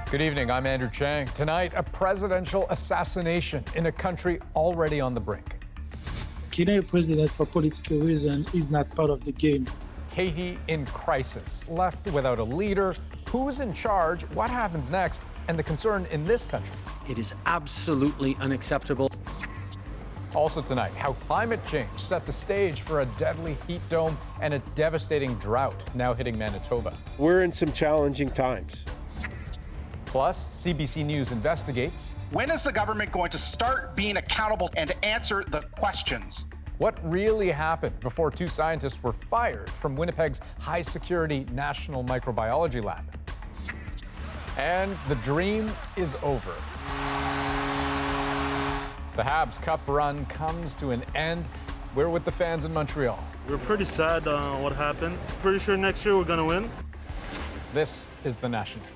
Good evening, I'm Andrew Chang. Tonight, a presidential assassination in a country already on the brink. Canadian president, for political reasons, is not part of the game. Haiti in crisis, left without a leader. Who's in charge? What happens next? And the concern in this country. It is absolutely unacceptable. Also tonight, how climate change set the stage for a deadly heat dome and a devastating drought now hitting Manitoba. We're in some challenging times. Plus, CBC News investigates. When is the government going to start being accountable and answer the questions? What really happened before two scientists were fired from Winnipeg's high-security National Microbiology Lab? And the dream is over. The Habs Cup run comes to an end. We're with the fans in Montreal. We're pretty sad what happened. Pretty sure next year we're going to win. This is the National.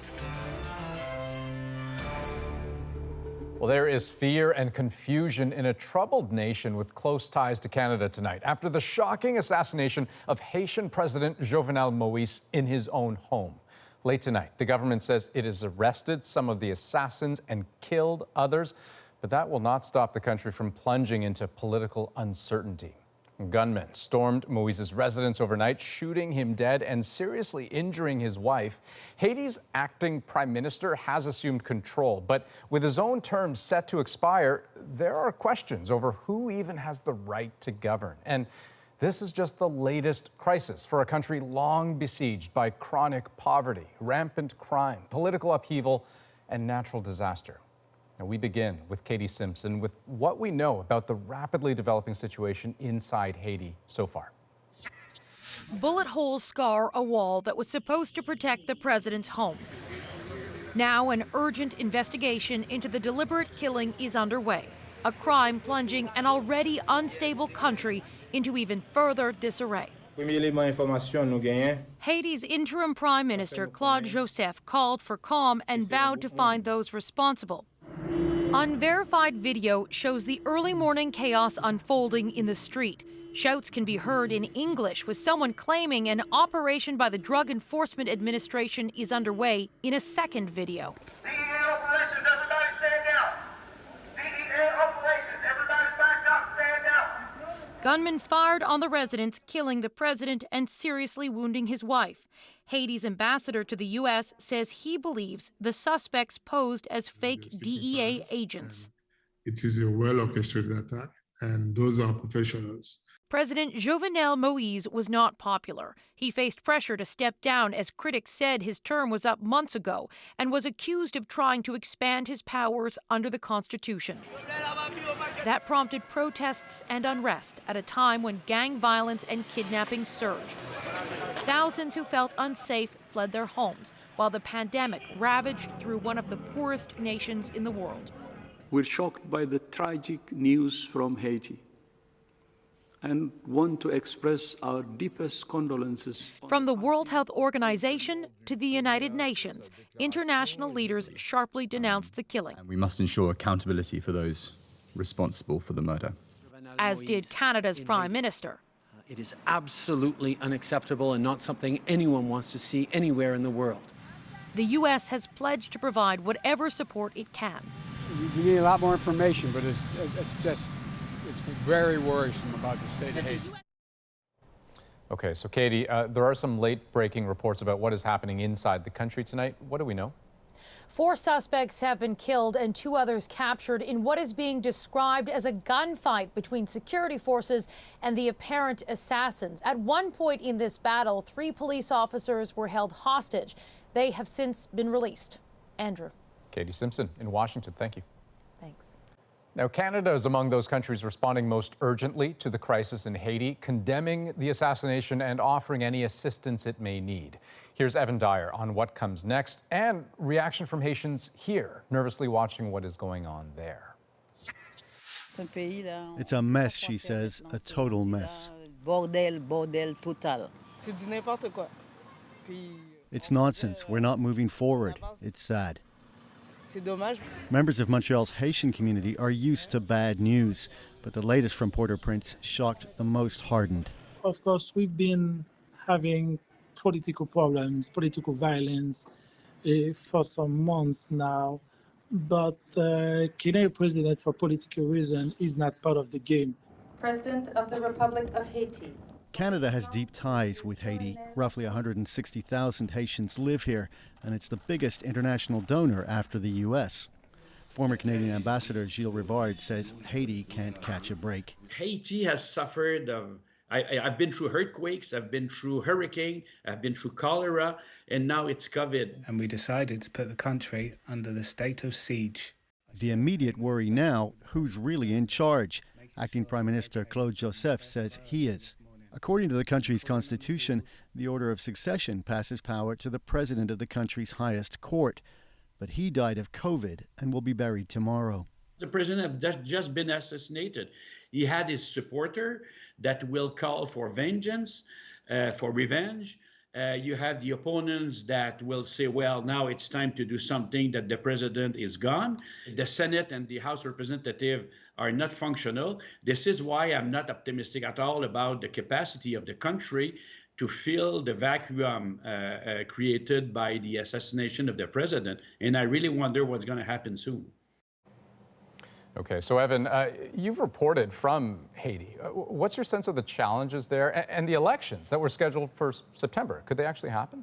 Well, there is fear and confusion in a troubled nation with close ties to Canada tonight after the shocking assassination of Haitian President Jovenel Moïse in his own home. Late tonight, the government says it has arrested some of the assassins and killed others, but that will not stop the country from plunging into political uncertainty. Gunmen stormed Moïse's residence overnight, shooting him dead and seriously injuring his wife. Haiti's acting prime minister has assumed control, but with his own term set to expire, there are questions over who even has the right to govern. And this is just the latest crisis for a country long besieged by chronic poverty, rampant crime, political upheaval, and natural disaster. Now, we begin with Katie Simpson with what we know about the rapidly developing situation inside Haiti so far. Bullet holes scar a wall that was supposed to protect the president's home. Now an urgent investigation into the deliberate killing is underway, a crime plunging an already unstable country into even further disarray. Haiti's interim prime minister, Claude Joseph, called for calm and vowed to find those responsible. Unverified video shows the early morning chaos unfolding in the street. Shouts can be heard in English, with someone claiming an operation by the Drug Enforcement Administration is underway in a second video. DEA operations, everybody stand down. DEA operations, everybody back up, stand down. Gunmen fired on the residence, killing the president and seriously wounding his wife. Haiti's ambassador to the U.S. says he believes the suspects posed as fake DEA agents. It is a well-orchestrated attack, and those are professionals. President Jovenel Moïse was not popular. He faced pressure to step down as critics said his term was up months ago and was accused of trying to expand his powers under the Constitution. That prompted protests and unrest at a time when gang violence and kidnapping surged. Thousands who felt unsafe fled their homes while the pandemic ravaged through one of the poorest nations in the world. We're shocked by the tragic news from Haiti and want to express our deepest condolences. From the World Health Organization to the United Nations, international leaders sharply denounced the killing. And we must ensure accountability for those responsible for the murder. As did Canada's Prime Minister. It is absolutely unacceptable and not something anyone wants to see anywhere in the world. The U.S. has pledged to provide whatever support it can. We need a lot more information, but it's very worrisome about the state of Haiti. Okay, so Katie, there are some late-breaking reports about what is happening inside the country tonight. What do we know? 4 suspects have been killed and 2 others captured in what is being described as a gunfight between security forces and the apparent assassins. At one point in this battle, 3 police officers were held hostage. They have since been released. Andrew. Katie Simpson in Washington, thank you. Thanks. Now, Canada is among those countries responding most urgently to the crisis in Haiti, condemning the assassination and offering any assistance it may need. Here's Evan Dyer on what comes next and reaction from Haitians here, nervously watching what is going on there. It's a mess, she says, a total mess. It's nonsense. We're not moving forward. It's sad. Members of Montreal's Haitian community are used to bad news, but the latest from Port-au-Prince shocked the most hardened. Of course, we've been having political problems, political violence, for some months now, but Canadian president, for political reasons, is not part of the game. President of the Republic of Haiti. Canada has deep ties with Haiti. Roughly 160,000 Haitians live here, and it's the biggest international donor after the U.S. Former Canadian Ambassador Gilles Rivard says Haiti can't catch a break. Haiti has suffered. I've been through earthquakes, I've been through hurricane, I've been through cholera, and now it's COVID. And we decided to put the country under the state of siege. The immediate worry now, who's really in charge? Acting Prime Minister Claude Joseph says he is. According to the country's constitution, the order of succession passes power to the president of the country's highest court. But he died of COVID and will be buried tomorrow. The president has just been assassinated. He had his supporter that will call for vengeance, for revenge. You have the opponents that will say, well, now it's time to do something that the president is gone. The Senate and the House of Representatives are not functional. This is why I'm not optimistic at all about the capacity of the country to fill the vacuum created by the assassination of the president. And I really wonder what's going to happen soon. Okay, so Evan, you've reported from Haiti. What's your sense of the challenges there and the elections that were scheduled for September? Could they actually happen?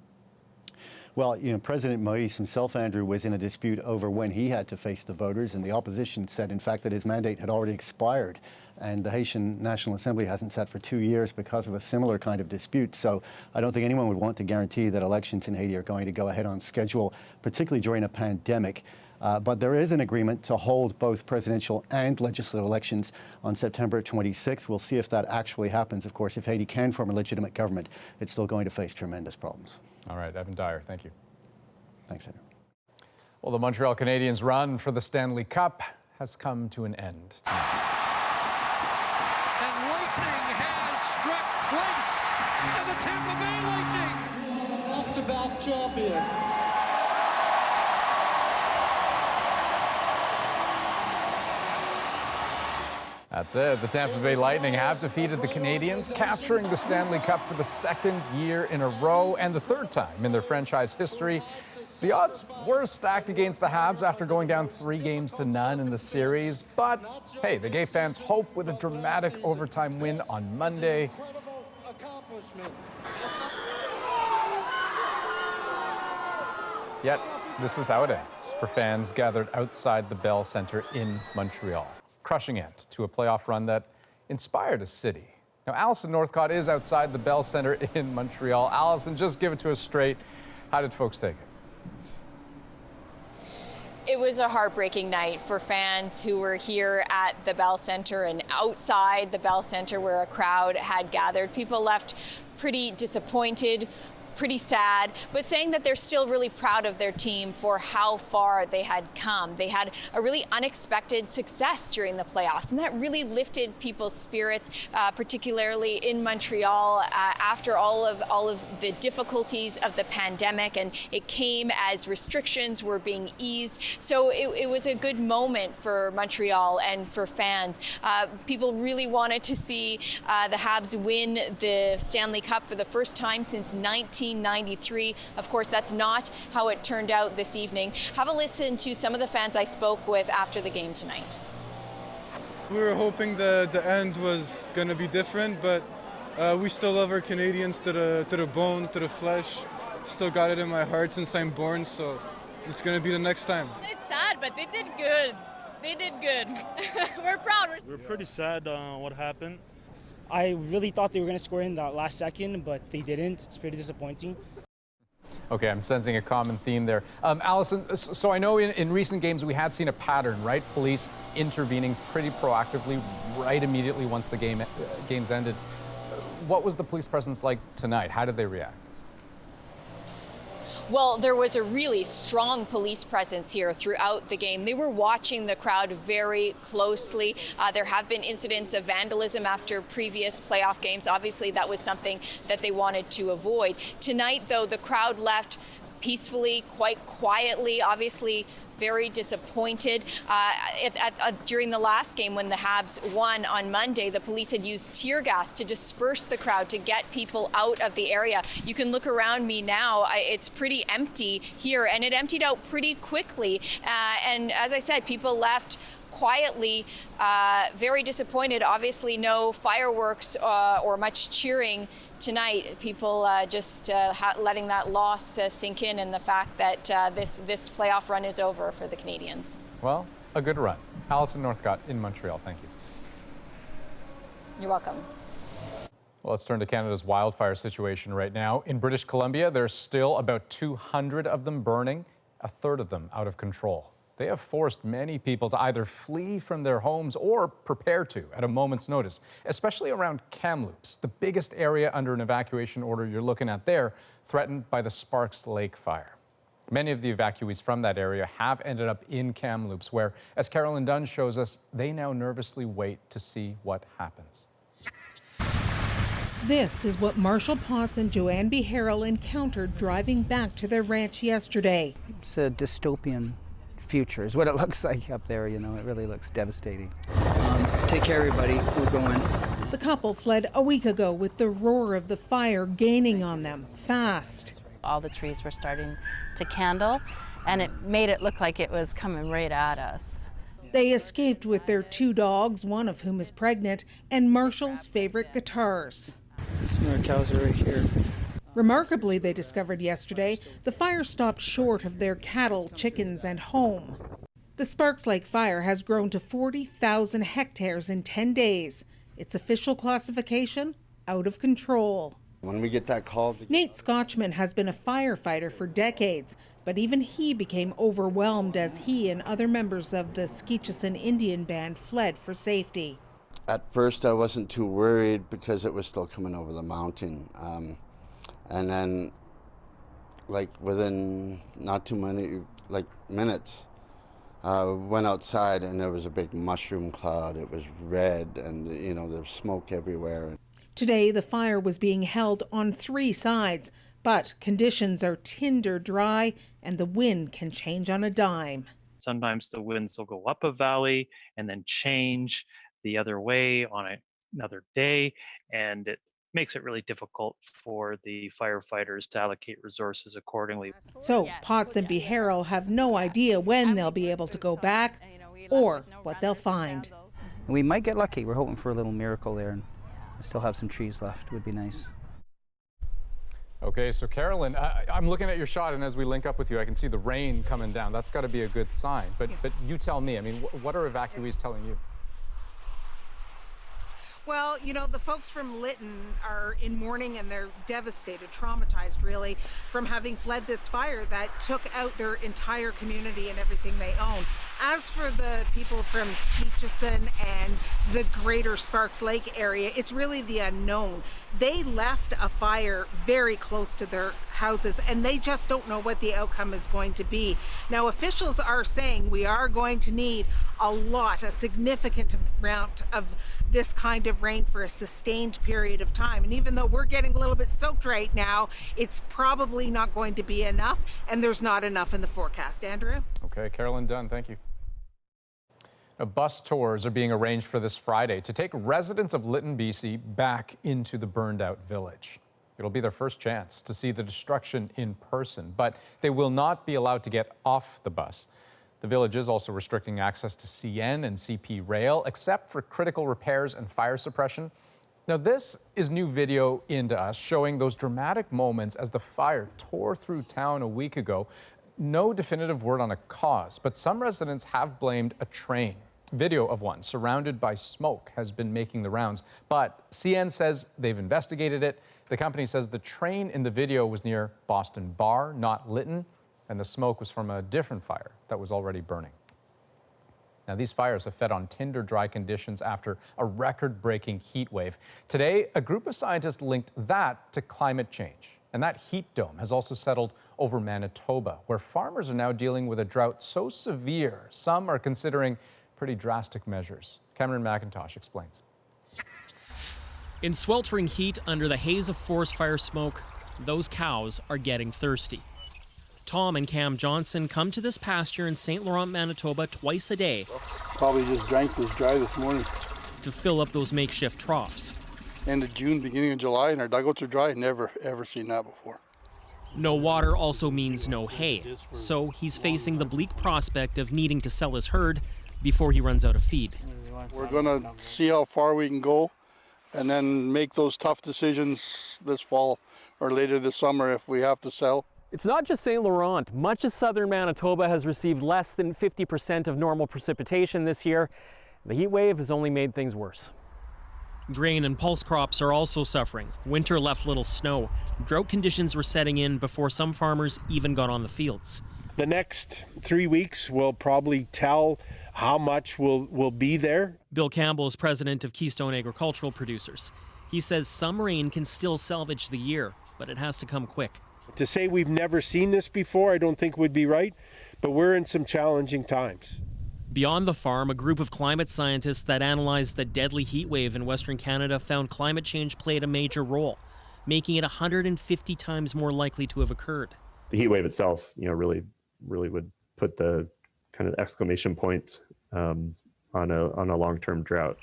Well, President Moïse himself, Andrew, was in a dispute over when he had to face the voters, and the opposition said, in fact, that his mandate had already expired. And the Haitian National Assembly hasn't sat for 2 years because of a similar kind of dispute. So I don't think anyone would want to guarantee that elections in Haiti are going to go ahead on schedule, particularly during a pandemic. But there is an agreement to hold both presidential and legislative elections on September 26th. We'll see if that actually happens. Of course, if Haiti can form a legitimate government, it's still going to face tremendous problems. All right, Evan Dyer, thank you. Thanks, Andrew. Well, the Montreal Canadiens' run for the Stanley Cup has come to an end tonight. And lightning has struck twice, and the Tampa Bay Lightning, back-to-back champion. That's it. The Tampa Bay Lightning have defeated the Canadiens, capturing the Stanley Cup for the second year in a row and the third time in their franchise history. The odds were stacked against the Habs after going down 3-0 in the series. But, hey, they gave fans hope with a dramatic overtime win on Monday. Yet, this is how it ends for fans gathered outside the Bell Centre in Montreal. Crushing end to a playoff run that inspired a city. Now, Allison Northcott is outside the Bell Centre in Montreal. Allison, just give it to us straight. How did folks take it? It was a heartbreaking night for fans who were here at the Bell Centre and outside the Bell Centre where a crowd had gathered. People left pretty disappointed, pretty sad, but saying that they're still really proud of their team for how far they had come. They had a really unexpected success during the playoffs, and that really lifted people's spirits, particularly in Montreal after all of the difficulties of the pandemic, and it came as restrictions were being eased. So it was a good moment for Montreal and for fans. People really wanted to see the Habs win the Stanley Cup for the first time since 1993. Of course, that's not how it turned out this evening. Have a listen to some of the fans I spoke with after the game tonight. We were hoping the end was going to be different, but we still love our Canadians to the bone, to the flesh. Still got it in my heart since I'm born, so it's going to be the next time. It's sad, but they did good. They did good. We're proud. We're pretty sad what happened. I really thought they were going to score in that last second, but they didn't. It's pretty disappointing. Okay, I'm sensing a common theme there. Allison, so I know in recent games we had seen a pattern, right? Police intervening pretty proactively right immediately once the games ended. What was the police presence like tonight? How did they react? Well, there was a really strong police presence here throughout the game. They were watching the crowd very closely. There have been incidents of vandalism after previous playoff games. Obviously, that was something that they wanted to avoid. Tonight, though, the crowd left peacefully, quite quietly, obviously very disappointed. During the last game when the Habs won on Monday, the police had used tear gas to disperse the crowd, to get people out of the area. You can look around me now. It's pretty empty here, and it emptied out pretty quickly. And as I said, people left quietly, very disappointed. Obviously no fireworks or much cheering tonight. People just letting that loss sink in, and the fact that this playoff run is over for the Canadiens. Well, a good run. Allison Northcott in Montreal, thank you. You're welcome. Well, let's turn to Canada's wildfire situation right now. In British Columbia, there's still about 200 of them burning, a third of them out of control. They have forced many people to either flee from their homes or prepare to at a moment's notice, especially around Kamloops, the biggest area under an evacuation order you're looking at there, threatened by the Sparks Lake fire. Many of the evacuees from that area have ended up in Kamloops, where, as Carolyn Dunn shows us, they now nervously wait to see what happens. This is what Marshall Potts and Joanne B. Harrell encountered driving back to their ranch yesterday. It's a dystopian future is what it looks like up there. You know, it really looks devastating. Take care, everybody. We're going. The couple fled a week ago with the roar of the fire gaining on them fast. All the trees were starting to candle, and it made it look like it was coming right at us. They escaped with their 2 dogs, one of whom is pregnant, and Marshall's favorite guitars. Some of our cows are right here. Remarkably, they discovered yesterday, the fire stopped short of their cattle, chickens, and home. The Sparks Lake fire has grown to 40,000 hectares in 10 days. Its official classification, out of control. When we get that call... Nate Scotchman has been a firefighter for decades, but even he became overwhelmed as he and other members of the Skichison Indian Band fled for safety. At first, I wasn't too worried because it was still coming over the mountain. And then, like, within not too many, like, minutes, went outside and there was a big mushroom cloud. It was red and, you know, there was smoke everywhere. Today, the fire was being held on 3 sides, but conditions are tinder dry and the wind can change on a dime. Sometimes the winds will go up a valley and then change the other way on another day, and it makes it really difficult for the firefighters to allocate resources accordingly. So Potts and B. Harrell have no idea when they'll be able to go back or what they'll find. We might get lucky. We're hoping for a little miracle there, and still have some trees left. Would be nice. Okay, so Carolyn, I'm looking at your shot, and as we link up with you, I can see the rain coming down. That's got to be a good sign. But you tell me, I mean, what are evacuees telling you? Well, you know, the folks from Lytton are in mourning and they're devastated, traumatized really, from having fled this fire that took out their entire community and everything they own. As for the people from Skichison and the greater Sparks Lake area, it's really the unknown. They left a fire very close to their houses and they just don't know what the outcome is going to be. Now, officials are saying we are going to need a significant amount of this kind of rain for a sustained period of time. And even though we're getting a little bit soaked right now, it's probably not going to be enough, and there's not enough in the forecast. Andrew? Okay, Carolyn Dunn, thank you. Now, bus tours are being arranged for this Friday to take residents of Lytton, BC back into the burned out village. It'll be their first chance to see the destruction in person, but they will not be allowed to get off the bus. The village is also restricting access to CN and CP rail, except for critical repairs and fire suppression. Now, this is new video into us showing those dramatic moments as the fire tore through town a week ago. No definitive word on a cause, but some residents have blamed a train. Video of one surrounded by smoke has been making the rounds, but CN says they've investigated it. The company says the train in the video was near Boston Bar, not Lytton, and the smoke was from a different fire that was already burning. Now, these fires have fed on tinder dry conditions after a record-breaking heat wave. Today, a group of scientists linked that to climate change. And that heat dome has also settled over Manitoba, where farmers are now dealing with a drought so severe, some are considering pretty drastic measures. Cameron McIntosh explains. In sweltering heat under the haze of forest fire smoke, those cows are getting thirsty. Tom and Cam Johnson come to this pasture in St. Laurent, Manitoba twice a day. Probably just drank this dry this morning. To fill up those makeshift troughs. End of June, beginning of July, and our dugouts are dry. Never, ever seen that before. No water also means no hay, so he's facing the bleak prospect of needing to sell his herd before he runs out of feed. We're going to see how far we can go and then make those tough decisions this fall or later this summer if we have to sell. It's not just St. Laurent. Much of southern Manitoba has received less than 50% of normal precipitation this year. The heat wave has only made things worse. Grain and pulse crops are also suffering. Winter left little snow. Drought conditions were setting in before some farmers even got on the fields. The next 3 weeks will probably tell how much will be there. Bill Campbell is president of Keystone Agricultural Producers. He says some rain can still salvage the year, but it has to come quick. To say we've never seen this before, I don't think would be right, but we're in some challenging times. Beyond the farm, a group of climate scientists that analyzed the deadly heat wave in Western Canada found climate change played a major role, making it 150 times more likely to have occurred. The heat wave itself, really would put the kind of exclamation point on a long-term drought.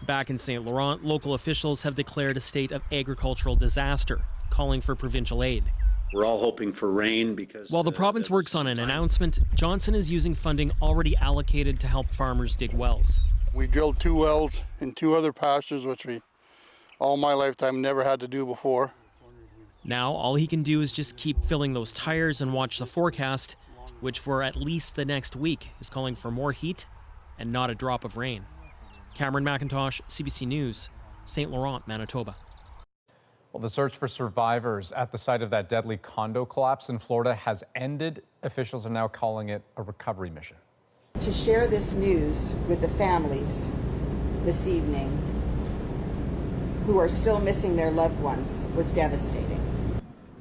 Back in St. Laurent, local officials have declared a state of agricultural disaster, calling for provincial aid. We're all hoping for rain because... While the province works on an announcement, Johnson is using funding already allocated to help farmers dig wells. We drilled 2 wells in 2 other pastures, which we, all my lifetime, never had to do before. Now, all he can do is just keep filling those tires and watch the forecast, which for at least the next week is calling for more heat and not a drop of rain. Cameron McIntosh, CBC News, St. Laurent, Manitoba. Well, the search for survivors at the site of that deadly condo collapse in Florida has ended. Officials are now calling it a recovery mission. To share this news with the families this evening who are still missing their loved ones was devastating.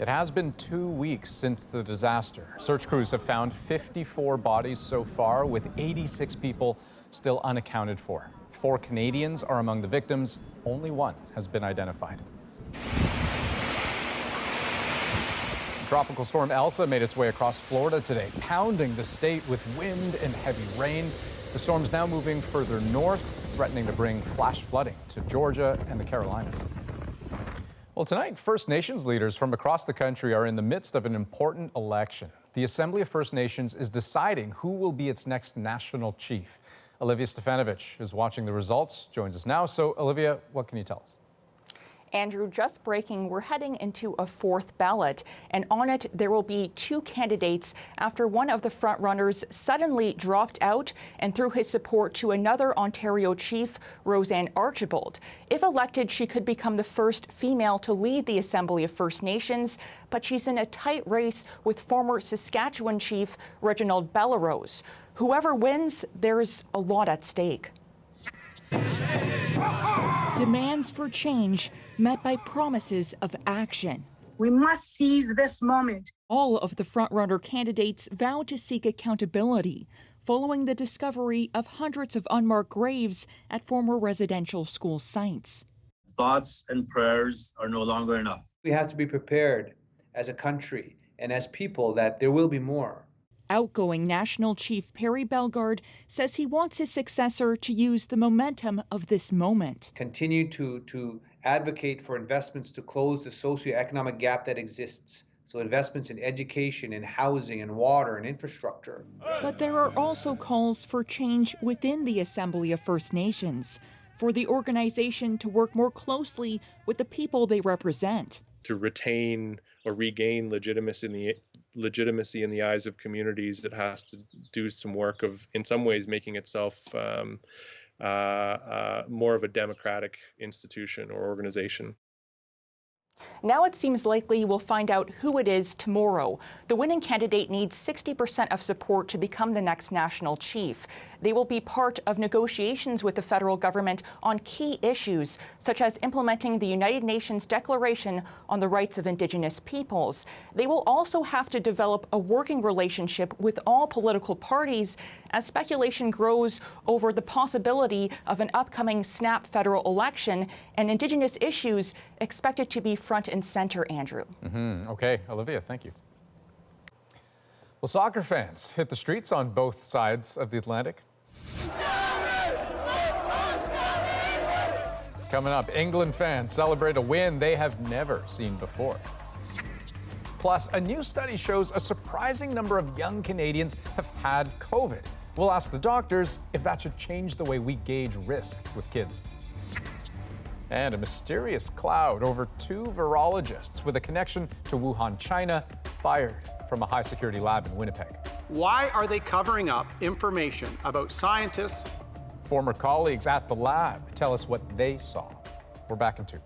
It has been 2 weeks since the disaster. Search crews have found 54 bodies so far, with 86 people still unaccounted for. 4 Canadians are among the victims. Only 1 has been identified. Tropical storm Elsa made its way across Florida today, pounding the state with wind and heavy rain. The storm's now moving further north, threatening to bring flash flooding to Georgia and the Carolinas. Well, tonight, First Nations leaders from across the country are in the midst of an important election. The Assembly of First Nations is deciding who will be its next national chief. Olivia Stefanovic is watching the results, joins us now. So, Olivia, what can you tell us? Andrew, just breaking, we're heading into a 4th ballot, and on it there will be 2 candidates after one of the frontrunners suddenly dropped out and threw his support to another Ontario chief, Roseanne Archibald. If elected, she could become the first female to lead the Assembly of First Nations, but she's in a tight race with former Saskatchewan chief Reginald Bellerose. Whoever wins, there's a lot at stake. Demands for change met by promises of action. We must seize this moment. All of the frontrunner candidates vowed to seek accountability following the discovery of hundreds of unmarked graves at former residential school sites. Thoughts and prayers are no longer enough. We have to be prepared as a country and as people that there will be more. Outgoing National Chief Perry Bellegarde says he wants his successor to use the momentum of this moment. Continue to advocate for investments to close the socioeconomic gap that exists. So investments in education and housing and water and infrastructure. But there are also calls for change within the Assembly of First Nations, for the organization to work more closely with the people they represent. To retain or regain legitimacy in the eyes of communities, it has to do some work of, in some ways, making itself more of a democratic institution or organization. Now it seems likely we'll find out who it is tomorrow. The winning candidate needs 60% of support to become the next national chief. They will be part of negotiations with the federal government on key issues, such as implementing the United Nations Declaration on the Rights of Indigenous Peoples. They will also have to develop a working relationship with all political parties as speculation grows over the possibility of an upcoming snap federal election and Indigenous issues expected to be front and center, Andrew. Okay, Olivia, thank you. Well, soccer fans hit the streets on both sides of the Atlantic. Coming up, England fans celebrate a win they have never seen before. Plus, a new study shows a surprising number of young Canadians have had COVID. We'll ask the doctors if that should change the way we gauge risk with kids. And a mysterious cloud over 2 virologists with a connection to Wuhan, China, fired from a high-security lab in Winnipeg. Why are they covering up information about scientists? Former colleagues at the lab tell us what they saw. We're back in 2.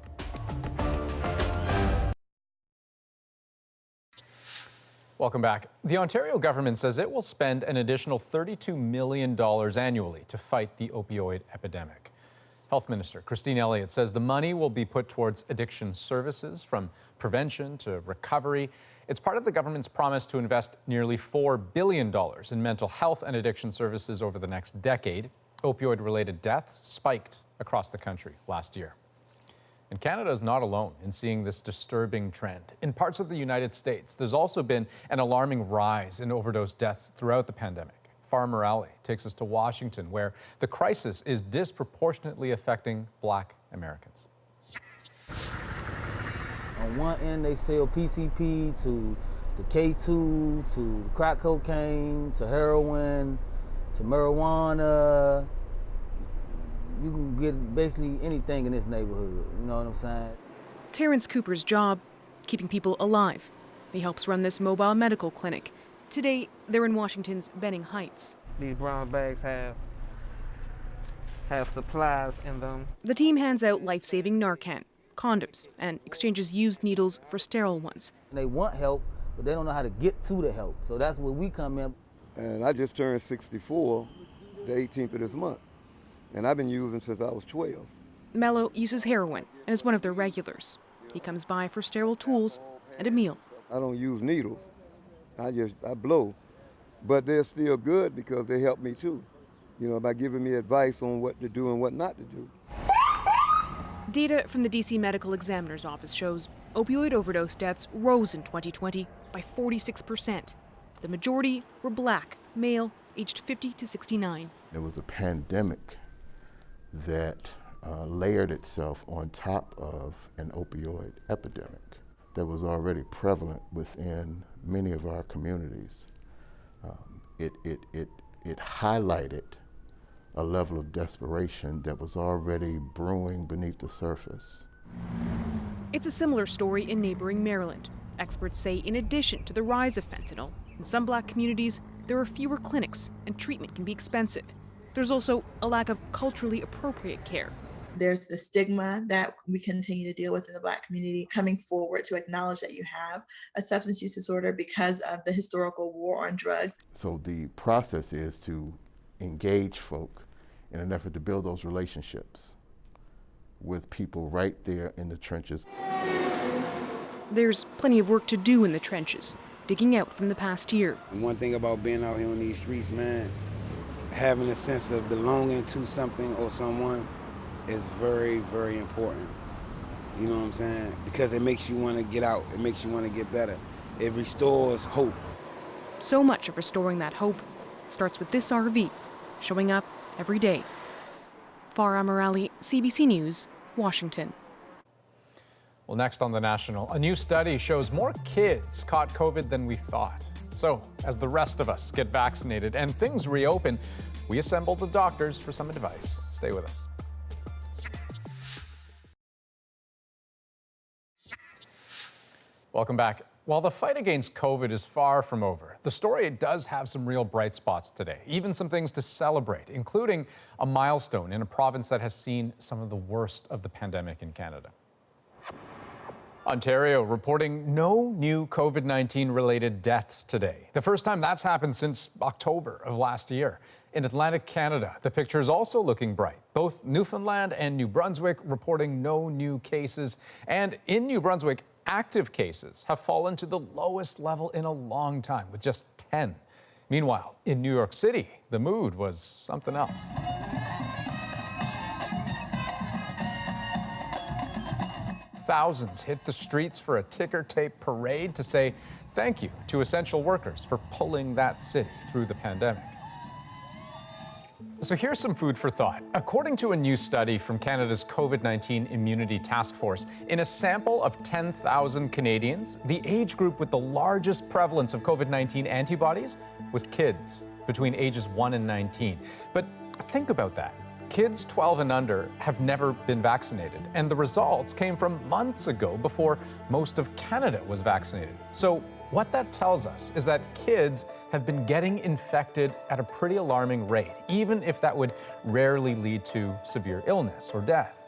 Welcome back. The Ontario government says it will spend an additional $32 million annually to fight the opioid epidemic. Health Minister Christine Elliott says the money will be put towards addiction services, from prevention to recovery. It's part of the government's promise to invest nearly $4 billion in mental health and addiction services over the next decade. Opioid-related deaths spiked across the country last year. And Canada is not alone in seeing this disturbing trend. In parts of the United States, there's also been an alarming rise in overdose deaths throughout the pandemic. Farmer Ali takes us to Washington, where the crisis is disproportionately affecting Black Americans. On one end, they sell PCP to the K2, to crack cocaine, to heroin, to marijuana. You can get basically anything in this neighborhood, you know what I'm saying? Terrence Cooper's job, keeping people alive. He helps run this mobile medical clinic. Today, they're in Washington's Benning Heights. These brown bags have supplies in them. The team hands out life-saving Narcan, condoms, and exchanges used needles for sterile ones. They want help, but they don't know how to get to the help. So that's where we come in. And I just turned 64 the 18th of this month. And I've been using since I was 12. Mello uses heroin and is one of their regulars. He comes by for sterile tools and a meal. I don't use needles. I blow. But they're still good because they help me too, you know, by giving me advice on what to do and what not to do. Data from the DC Medical Examiner's Office shows opioid overdose deaths rose in 2020 by 46%. The majority were Black, male, aged 50 to 69. There was a pandemic that layered itself on top of an opioid epidemic that was already prevalent within many of our communities. It highlighted a level of desperation that was already brewing beneath the surface. It's a similar story in neighboring Maryland. Experts say in addition to the rise of fentanyl, in some Black communities, there are fewer clinics and treatment can be expensive. There's also a lack of culturally appropriate care. There's the stigma that we continue to deal with in the Black community, coming forward to acknowledge that you have a substance use disorder because of the historical war on drugs. So the process is to engage folk in an effort to build those relationships with people right there in the trenches. There's plenty of work to do in the trenches, digging out from the past year. And one thing about being out here on these streets, man, having a sense of belonging to something or someone is very, very important. You know what I'm saying? Because it makes you want to get out. It makes you want to get better. It restores hope. So much of restoring that hope starts with this RV showing up every day. Farah Morali, CBC News, Washington. Well, next on The National, a new study shows more kids caught COVID than we thought. So, as the rest of us get vaccinated and things reopen, we assembled the doctors for some advice. Stay with us. Welcome back. While the fight against COVID is far from over, the story does have some real bright spots today, even some things to celebrate, including a milestone in a province that has seen some of the worst of the pandemic in Canada. Ontario reporting no new COVID-19 related deaths today. The first time that's happened since October of last year. In Atlantic Canada, the picture is also looking bright. Both Newfoundland and New Brunswick reporting no new cases. And in New Brunswick, active cases have fallen to the lowest level in a long time, with just 10. Meanwhile, in New York City, the mood was something else. Thousands hit the streets for a ticker tape parade to say thank you to essential workers for pulling that city through the pandemic. So here's some food for thought. According to a new study from Canada's COVID-19 Immunity Task Force, in a sample of 10,000 Canadians, the age group with the largest prevalence of COVID-19 antibodies was kids between ages 1 and 19. But think about that. Kids 12 and under have never been vaccinated, and the results came from months ago before most of Canada was vaccinated. So what that tells us is that kids have been getting infected at a pretty alarming rate, even if that would rarely lead to severe illness or death.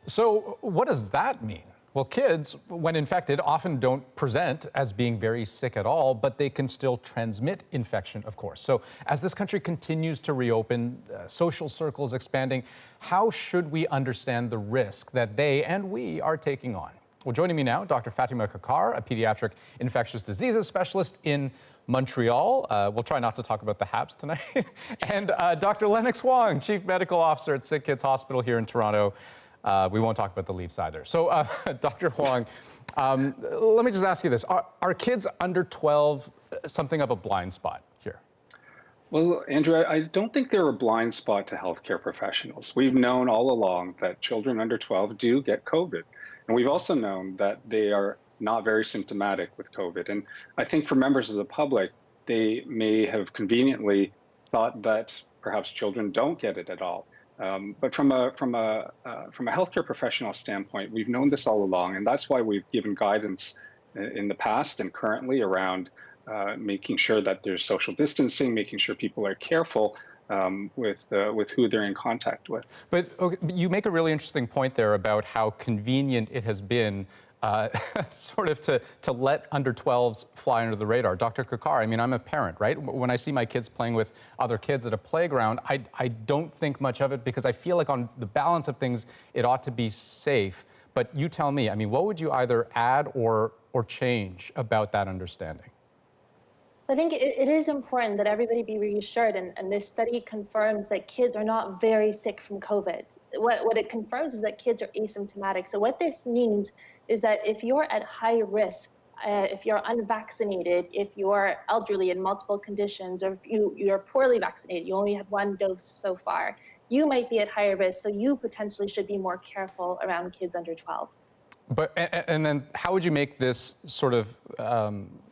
So what does that mean? Well, kids, when infected, often don't present as being very sick at all, but they can still transmit infection, of course. So as this country continues to reopen, social circles expanding, how should we understand the risk that they and we are taking on? Well, joining me now, Dr. Fatima Kakar, a pediatric infectious diseases specialist in Montreal. We'll try not to talk about the Habs tonight. And Dr. Lennox Wong, Chief Medical Officer at Sick Kids Hospital here in Toronto. We won't talk about the Leafs either. So, Dr. Wong, let me just ask you this. Are kids under 12 something of a blind spot here? Well, Andrew, I don't think they're a blind spot to healthcare professionals. We've known all along that children under 12 do get COVID. And we've also known that they are not very symptomatic with COVID. And I think for members of the public, they may have conveniently thought that perhaps children don't get it at all. But from a healthcare professional standpoint, we've known this all along, and that's why we've given guidance in the past and currently around making sure that there's social distancing, making sure people are careful with who they're in contact with. But okay, you make a really interesting point there about how convenient it has been sort of to let under 12s fly under the radar. Dr. Kakar, I mean, I'm a parent, right? When I see my kids playing with other kids at a playground, I don't think much of it because I feel like on the balance of things, it ought to be safe. But you tell me, I mean, what would you either add or change about that understanding? I think it is important that everybody be reassured, and this study confirms that kids are not very sick from COVID. What it confirms is that kids are asymptomatic. So what this means is that if you're at high risk, if you're unvaccinated, if you're elderly in multiple conditions, or if you're poorly vaccinated, you only have one dose so far, you might be at higher risk, so you potentially should be more careful around kids under 12. But, and then how would you make this sort of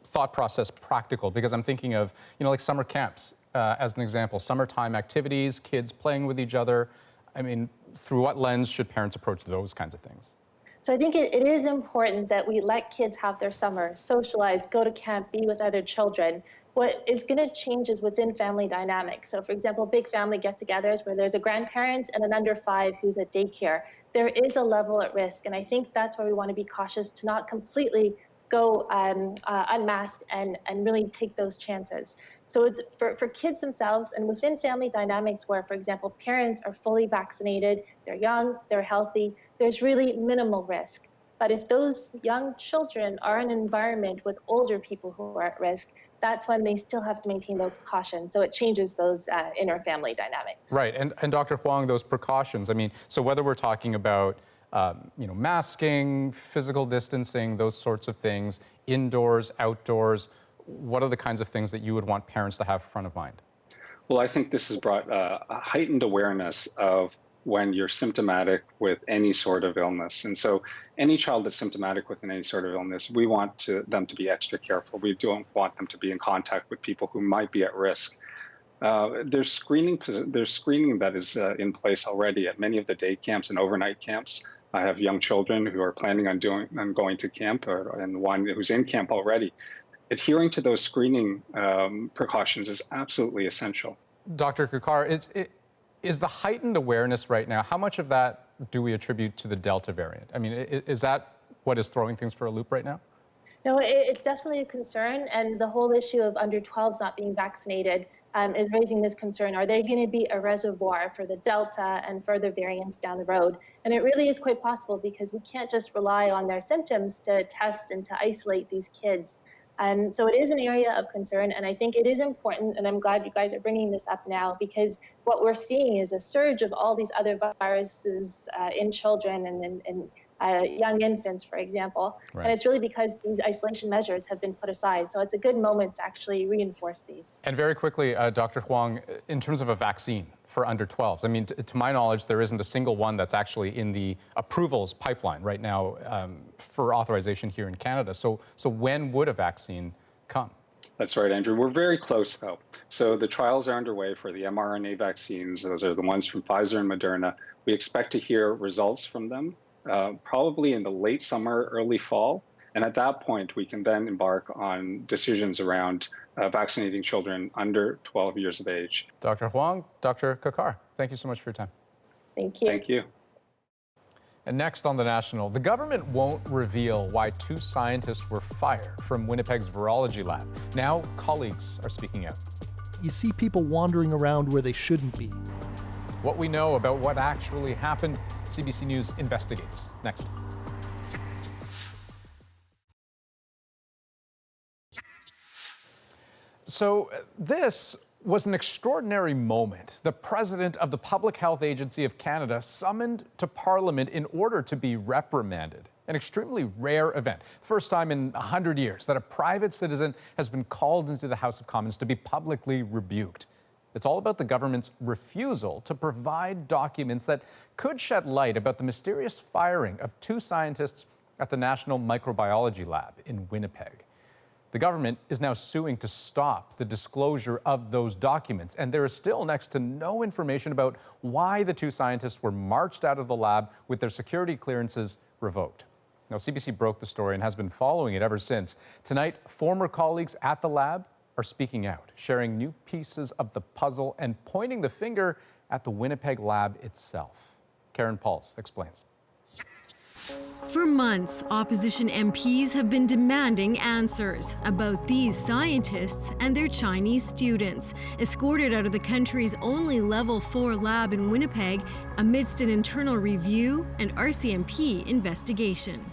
thought process practical? Because I'm thinking of, like summer camps as an example, summertime activities, kids playing with each other. I mean, through what lens should parents approach those kinds of things? So I think it is important that we let kids have their summer, socialize, go to camp, be with other children. What is going to change is within family dynamics. So for example, big family get-togethers where there's a grandparent and an under 5 who's at daycare. There is a level at risk, and I think that's where we want to be cautious to not completely go unmasked and really take those chances. So it's for kids themselves and within family dynamics where, for example, parents are fully vaccinated, they're young, they're healthy, there's really minimal risk. But if those young children are in an environment with older people who are at risk, that's when they still have to maintain those cautions. So it changes those inner family dynamics. Right, and Dr. Huang, those precautions, I mean, so whether we're talking about masking, physical distancing, those sorts of things, indoors, outdoors, what are the kinds of things that you would want parents to have front of mind? Well, I think this has brought a heightened awareness of when you're symptomatic with any sort of illness. And so any child that's symptomatic with any sort of illness, we want them to be extra careful. We don't want them to be in contact with people who might be at risk. There's screening that is in place already at many of the day camps and overnight camps. I have young children who are planning on going to camp, and one who's in camp already. Adhering to those screening precautions is absolutely essential. Dr. Kakar, is the heightened awareness right now, how much of that do we attribute to the Delta variant? I mean, is that what is throwing things for a loop right now? No, it's definitely a concern, and the whole issue of under 12s not being vaccinated is raising this concern. Are they going to be a reservoir for the Delta and further variants down the road? And it really is quite possible because we can't just rely on their symptoms to test and to isolate these kids. So it is an area of concern, and I think it is important, and I'm glad you guys are bringing this up now, because what we're seeing is a surge of all these other viruses in children, and young infants, for example. Right. And it's really because these isolation measures have been put aside. So it's a good moment to actually reinforce these. And very quickly, Dr. Huang, in terms of a vaccine for under 12s, I mean, to my knowledge, there isn't a single one that's actually in the approvals pipeline right now for authorization here in Canada. So when would a vaccine come? That's right, Andrew. We're very close, though. So the trials are underway for the mRNA vaccines. Those are the ones from Pfizer and Moderna. We expect to hear results from them probably in the late summer, early fall. And at that point, we can then embark on decisions around vaccinating children under 12 years of age. Dr. Huang, Dr. Kakar, thank you so much for your time. Thank you. Thank you. And next on The National, the government won't reveal why 2 scientists were fired from Winnipeg's virology lab. Now, colleagues are speaking out. You see people wandering around where they shouldn't be. What we know about what actually happened, CBC News investigates. Next. So this was an extraordinary moment. The president of the Public Health Agency of Canada summoned to Parliament in order to be reprimanded. An extremely rare event. First time in 100 years that a private citizen has been called into the House of Commons to be publicly rebuked. It's all about the government's refusal to provide documents that could shed light about the mysterious firing of 2 scientists at the National Microbiology Lab in Winnipeg. The government is now suing to stop the disclosure of those documents, and there is still next to no information about why the 2 scientists were marched out of the lab with their security clearances revoked. Now, CBC broke the story and has been following it ever since. Tonight, former colleagues at the lab are speaking out, sharing new pieces of the puzzle and pointing the finger at the Winnipeg lab itself. Karen Pauls explains. For months, opposition MPs have been demanding answers about these scientists and their Chinese students, escorted out of the country's only Level 4 lab in Winnipeg amidst an internal review and RCMP investigation.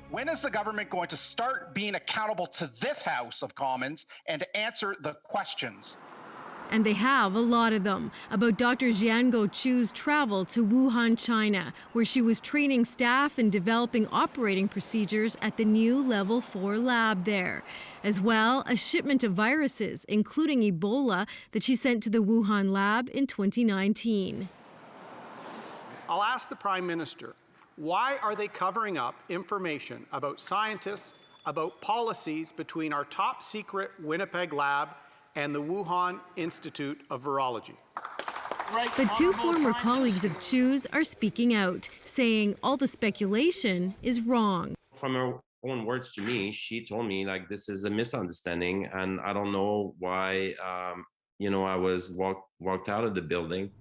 When is the government going to start being accountable to this House of Commons and to answer the questions? And they have a lot of them, about Dr. Jiango Chu's travel to Wuhan, China, where she was training staff and developing operating procedures at the new Level 4 lab there. As well, a shipment of viruses, including Ebola, that she sent to the Wuhan lab in 2019. I'll ask the Prime Minister, why are they covering up information about scientists, about policies between our top secret Winnipeg lab and the Wuhan Institute of Virology? But 2 former colleagues of Chu's are speaking out, saying all the speculation is wrong. From her own words to me, she told me, like, this is a misunderstanding, and I don't know why, I was walked out of the building.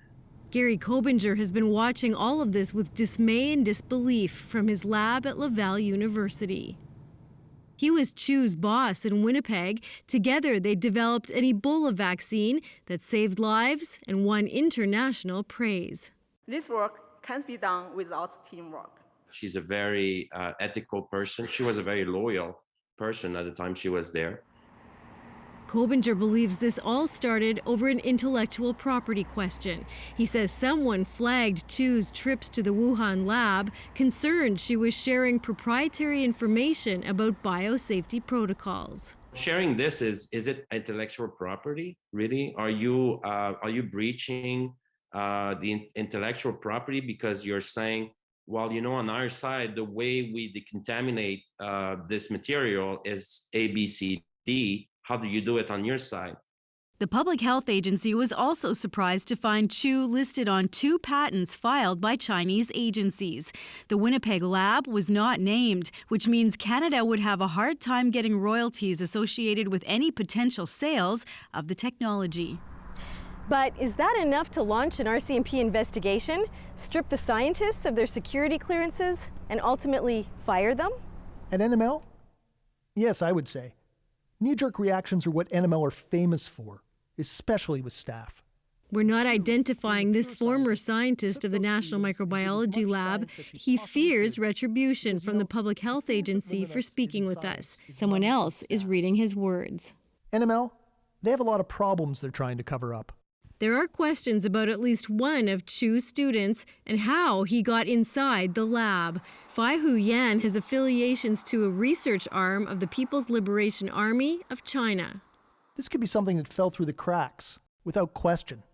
Gary Kobinger has been watching all of this with dismay and disbelief from his lab at Laval University. He was Chu's boss in Winnipeg. Together, they developed an Ebola vaccine that saved lives and won international praise. This work can't be done without teamwork. She's a very ethical person. She was a very loyal person at the time she was there. Kobinger believes this all started over an intellectual property question. He says someone flagged Chu's trips to the Wuhan lab, concerned she was sharing proprietary information about biosafety protocols. Sharing this is it intellectual property? Really? Are you breaching the intellectual property because you're saying, well, on our side, the way we decontaminate this material is A, B, C, D. How do you do it on your side? The Public Health Agency was also surprised to find Chu listed on 2 patents filed by Chinese agencies. The Winnipeg lab was not named, which means Canada would have a hard time getting royalties associated with any potential sales of the technology. But is that enough to launch an RCMP investigation, strip the scientists of their security clearances, and ultimately fire them? At NML? Yes, I would say. Knee-jerk reactions are what NML are famous for, especially with staff. We're not identifying this former scientist of the National Microbiology Lab. He fears retribution from the Public Health Agency for speaking with us. Someone else is reading his words. NML, they have a lot of problems they're trying to cover up. There are questions about at least one of Chu's students and how he got inside the lab. Fai Huyan has affiliations to a research arm of the People's Liberation Army of China. This could be something that fell through the cracks, without question.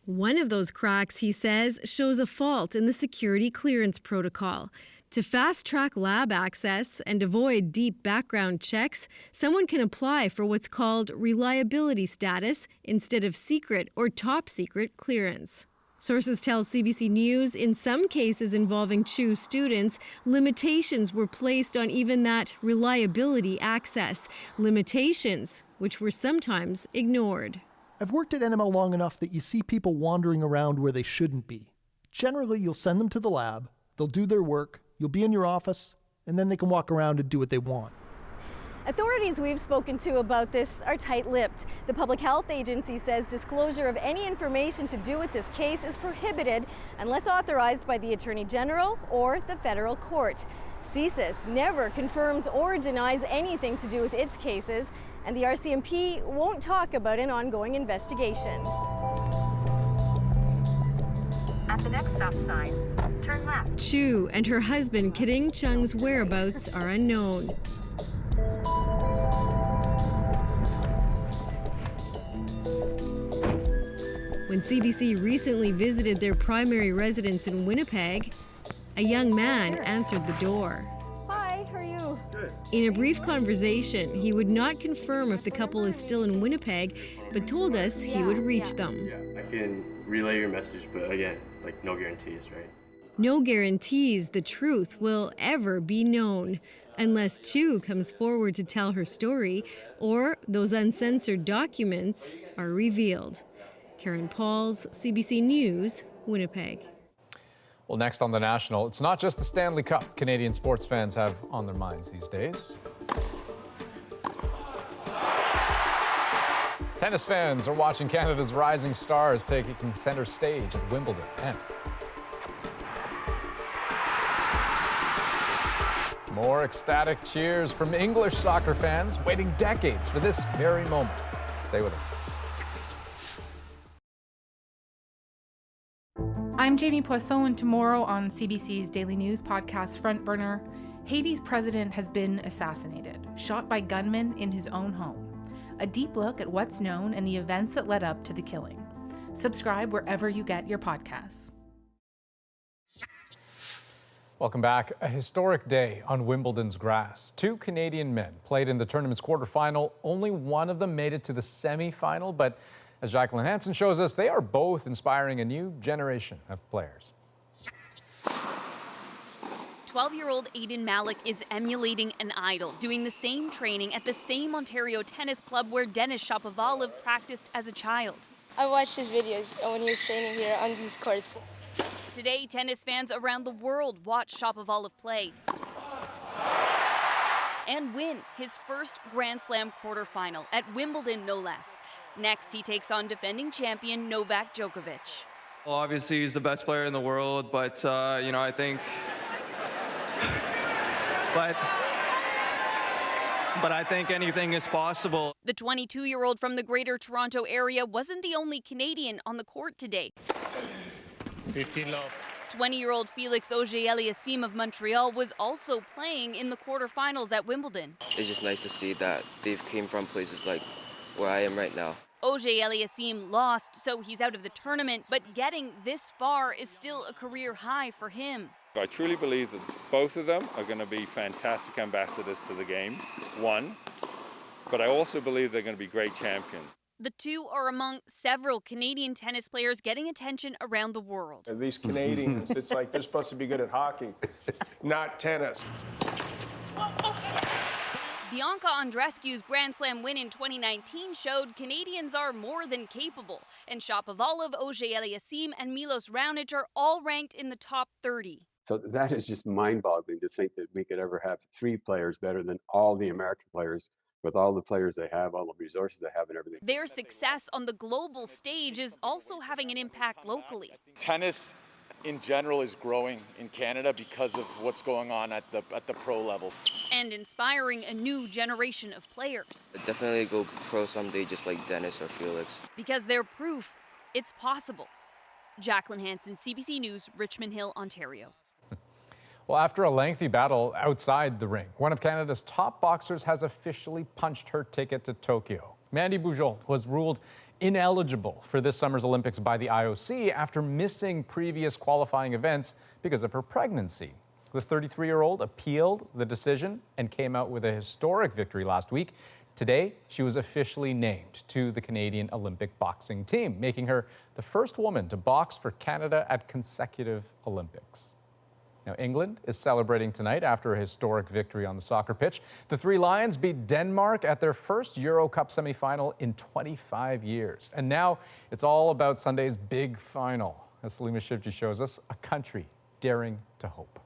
One of those cracks, he says, shows a fault in the security clearance protocol. To fast-track lab access and avoid deep background checks, someone can apply for what's called reliability status instead of secret or top-secret clearance. Sources tell CBC News in some cases involving Chu students, limitations were placed on even that reliability access, limitations which were sometimes ignored. I've worked at NML long enough that you see people wandering around where they shouldn't be. Generally, you'll send them to the lab, they'll do their work, you'll be in your office, and then they can walk around and do what they want. Authorities we've spoken to about this are tight-lipped. The Public Health Agency says disclosure of any information to do with this case is prohibited unless authorized by the Attorney General or the federal court. CSIS never confirms or denies anything to do with its cases, and the RCMP won't talk about an ongoing investigation. At the next stop sign, turn left. Chu and her husband Kidding Chung's whereabouts are unknown. When CBC recently visited their primary residence in Winnipeg, a young man answered the door. Hi, how are you? Good. In a brief conversation, he would not confirm if the couple is still in Winnipeg, but told us he would reach them. Yeah, I can relay your message, but again, like no guarantees, right? No guarantees the truth will ever be known, unless Chu comes forward to tell her story or those uncensored documents are revealed. Karen Pauls, CBC News, Winnipeg. Well, next on The National, it's not just the Stanley Cup Canadian sports fans have on their minds these days. Tennis fans are watching Canada's rising stars taking center stage at Wimbledon. And more ecstatic cheers from English soccer fans waiting decades for this very moment. Stay with us. I'm Jamie Poisson, and tomorrow on CBC's Daily News podcast Front Burner, Haiti's president has been assassinated, shot by gunmen in his own home. A deep look at what's known and the events that led up to the killing. Subscribe wherever you get your podcasts. Welcome back. A historic day on Wimbledon's grass. 2 Canadian men played in the tournament's quarterfinal. Only one of them made it to the semifinal, but as Jacqueline Hansen shows us, they are both inspiring a new generation of players. 12-year-old Aiden Malik is emulating an idol, doing the same training at the same Ontario tennis club where Denis Shapovalov practiced as a child. I watched his videos when he was training here on these courts. Today, tennis fans around the world watch Shapovalov play and win his first Grand Slam quarterfinal at Wimbledon, no less. Next, he takes on defending champion Novak Djokovic. Well, obviously, he's the best player in the world, but, I think... but I think anything is possible. The 22-year-old from the Greater Toronto area wasn't the only Canadian on the court today. 15 love. 20-year-old Felix Auger-Aliassime of Montreal was also playing in the quarterfinals at Wimbledon. It's just nice to see that they've came from places like where I am right now. Auger-Aliassime lost, so he's out of the tournament, but getting this far is still a career high for him. I truly believe that both of them are going to be fantastic ambassadors to the game, one, but I also believe they're going to be great champions. The two are among several Canadian tennis players getting attention around the world. These Canadians, it's like they're supposed to be good at hockey, not tennis. Bianca Andreescu's Grand Slam win in 2019 showed Canadians are more than capable, and Shapovalov, Auger-Aliassime, and Milos Raonic are all ranked in the top 30. So that is just mind-boggling to think that we could ever have 3 players better than all the American players, with all the players they have, all the resources they have and everything. Their success on the global stage is also having an impact locally. Tennis in general is growing in Canada because of what's going on at the pro level. And inspiring a new generation of players. I'd definitely go pro someday just like Denis or Felix. Because they're proof it's possible. Jacqueline Hansen, CBC News, Richmond Hill, Ontario. Well, after a lengthy battle outside the ring, one of Canada's top boxers has officially punched her ticket to Tokyo. Mandy Bujold was ruled ineligible for this summer's Olympics by the IOC after missing previous qualifying events because of her pregnancy. The 33-year-old appealed the decision and came out with a historic victory last week. Today, she was officially named to the Canadian Olympic boxing team, making her the first woman to box for Canada at consecutive Olympics. Now, England is celebrating tonight after a historic victory on the soccer pitch. The Three Lions beat Denmark at their first Euro Cup semifinal in 25 years. And now it's all about Sunday's big final. As Salima Shivji shows us, a country daring to hope.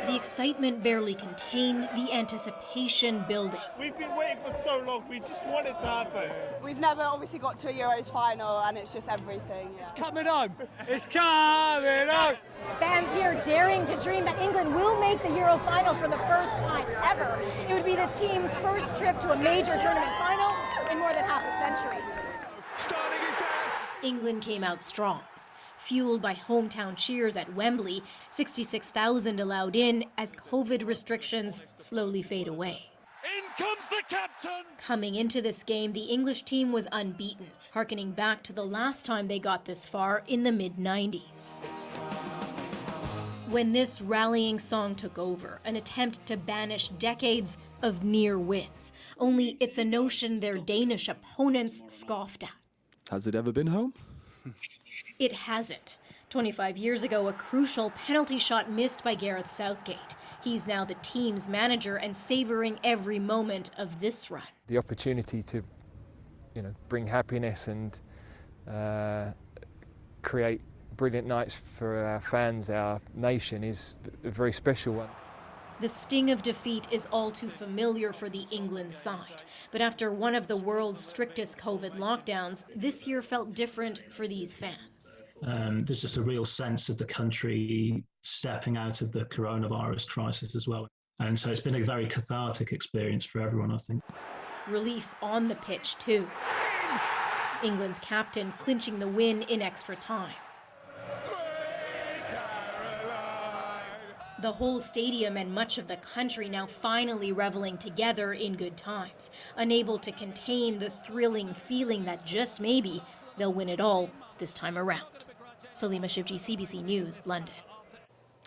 The excitement barely contained, the anticipation building. We've been waiting for so long, we just want it to happen. We've never obviously got to a Euros final and it's just everything. Yeah. It's coming on! It's coming on! Fans here daring to dream that England will make the Euro final for the first time ever. It would be the team's first trip to a major tournament final in more than half a century. Starting is there. England came out strong. Fueled by hometown cheers at Wembley, 66,000 allowed in as COVID restrictions slowly fade away. In comes the captain! Coming into this game, the English team was unbeaten, harkening back to the last time they got this far in the mid-90s. When this rallying song took over, an attempt to banish decades of near wins. Only it's a notion their Danish opponents scoffed at. Has it ever been home? It hasn't. 25 years ago, a crucial penalty shot missed by Gareth Southgate. He's now the team's manager and savoring every moment of this run. The opportunity to, bring happiness and create brilliant nights for our fans, our nation, is a very special one. The sting of defeat is all too familiar for the England side. But after one of the world's strictest COVID lockdowns, this year felt different for these fans. There's just a real sense of the country stepping out of the coronavirus crisis as well. And so it's been a very cathartic experience for everyone, I think. Relief on the pitch, too. England's captain clinching the win in extra time. The whole stadium and much of the country now finally reveling together in good times, unable to contain the thrilling feeling that just maybe they'll win it all this time around. Salima Shivji, CBC News, London.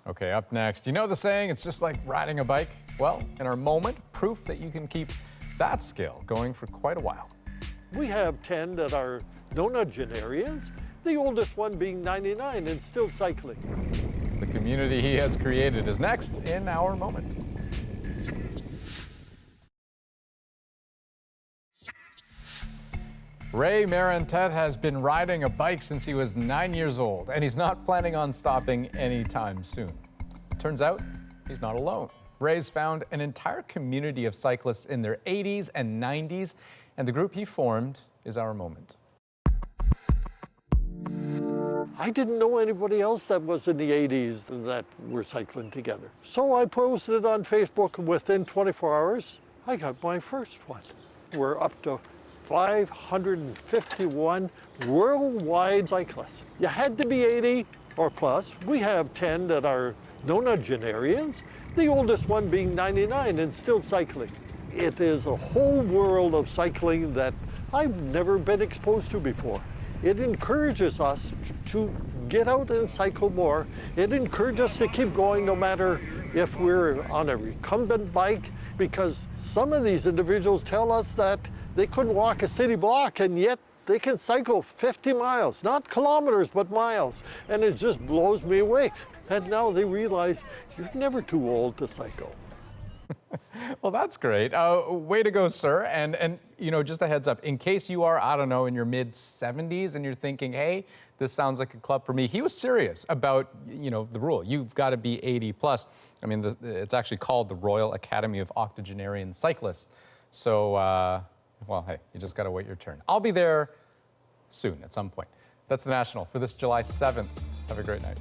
Okay, up next, you know the saying, it's just like riding a bike? Well, in our moment, proof that you can keep that skill going for quite a while. We have 10 that are nonagenarians, the oldest one being 99 and still cycling. The community he has created is next in our moment. Ray Marantet has been riding a bike since he was 9 years old, and he's not planning on stopping anytime soon. Turns out, he's not alone. Ray's found an entire community of cyclists in their 80s and 90s, and the group he formed is our moment. I didn't know anybody else that was in the 80s that were cycling together. So I posted it on Facebook, and within 24 hours, I got my first one. We're up to 551 worldwide cyclists. You had to be 80 or plus. We have 10 that are nonagenarians, the oldest one being 99 and still cycling. It is a whole world of cycling that I've never been exposed to before. It encourages us to get out and cycle more. It encourages us to keep going no matter if we're on a recumbent bike, because some of these individuals tell us that they couldn't walk a city block and yet they can cycle 50 miles, not kilometers, but miles. And it just blows me away. And now they realize you're never too old to cycle. Well, that's great. Way to go, sir. And just a heads up, in case you are, I don't know, in your mid-70s and you're thinking, hey, this sounds like a club for me. He was serious about, the rule. You've got to be 80 plus. I mean, it's actually called the Royal Academy of Octogenarian Cyclists. So, well, hey, you just got to wait your turn. I'll be there soon at some point. That's the National for this July 7th. Have a great night.